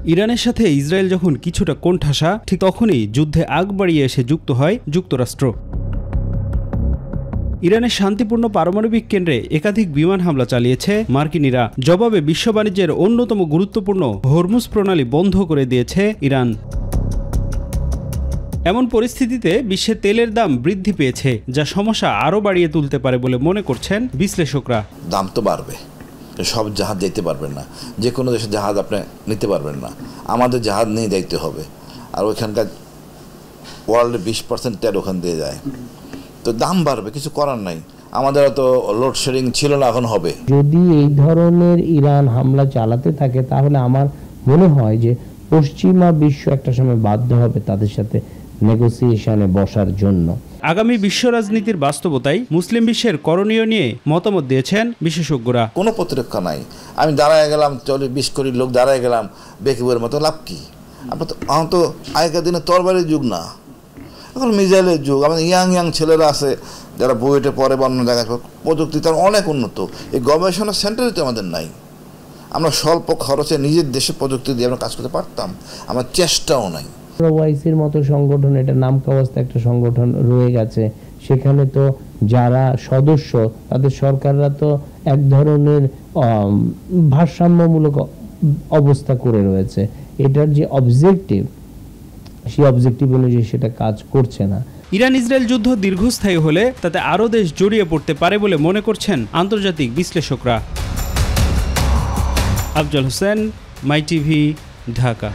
ইরানের সাথে ইসরায়েল যখন কিছুটা কোণঠাসা, ঠিক তখনই যুদ্ধে আগ বাড়িয়ে এসে যুক্ত হয় যুক্তরাষ্ট্র। ইরানের শান্তিপূর্ণ পারমাণবিক কেন্দ্রে একাধিক বিমান হামলা চালিয়েছে মার্কিনিরা। জবাবে বিশ্ব বাণিজ্যের অন্যতম গুরুত্বপূর্ণ হরমুজ প্রণালী বন্ধ করে দিয়েছে ইরান। এমন পরিস্থিতিতে বিশ্বে তেলের দাম বৃদ্ধি পেয়েছে, যা সমস্যা আরও বাড়িয়ে তুলতে পারে বলে মনে করছেন বিশ্লেষকরা। দাম তো বাড়বে, সব জাহাজ যেতে পারবেন না, যে কোনো দেশের জাহাজ আপনি নিতে পারবেন না, আমাদের জাহাজ নিয়ে যাইতে হবে। আর ওইখানকার ওয়ার্ল্ডের 20% তেল ওখান দিয়ে যায়, তো দাম বাড়বে, কিছু করার নাই। আমাদের তো লোডশেডিং ছিল না, এখন হবে। যদি এই ধরনের ইরান হামলা চালাতে থাকে তাহলে আমার মনে হয় যে পশ্চিমা বিশ্ব একটা সময় বাধ্য হবে তাদের সাথে নেগোসিয়েশনে বসার জন্য। আগামী বিশ্ব রাজনীতির বাস্তবতায় মুসলিম বিশ্বের করণীয় নিয়ে মতামত দিয়েছেন বিশেষজ্ঞরা। কোনো প্রতিরক্ষা নাই, আমি দাঁড়ায় গেলাম 40-20 কোটি লোক দাঁড়ায় গেলাম বেকিবের মতো, লাভ কি? আমরা তো আগেকার দিনে তরবারির যুগ না, এখন মিসাইলের যুগ। আমাদের ইয়াং ছেলেরা আছে যারা বুয়েটে পরে বা অন্য জায়গায়, প্রযুক্তি তার অনেক উন্নত। এই গবেষণা সেন্টারই তো আমাদের নাই। আমরা স্বল্প খরচে নিজের দেশে প্রযুক্তি দিয়ে আমরা কাজ করতে পারতাম, আমার চেষ্টাও নাই। ওআইসির মতো সংগঠন, এটা নামকাওয়াস্তে একটা সংগঠন রয়ে গেছে, সেখানে তো যারা সদস্য তাদের সরকাররা তো এক ধরনের ভারসাম্যমূলক অবস্থা করে রয়েছে। এটার যে অবজেক্টিভ, সেই অবজেক্টিভ অনুযায়ী সেটা কাজ করছে না। ইরান ইসরায়েল যুদ্ধ দীর্ঘস্থায়ী হলে তাতে আরও দেশ জড়িয়ে পড়তে পারে বলে মনে করছেন আন্তর্জাতিক বিশ্লেষকরা। আফজল হোসেন, মাই টিভি, ঢাকা।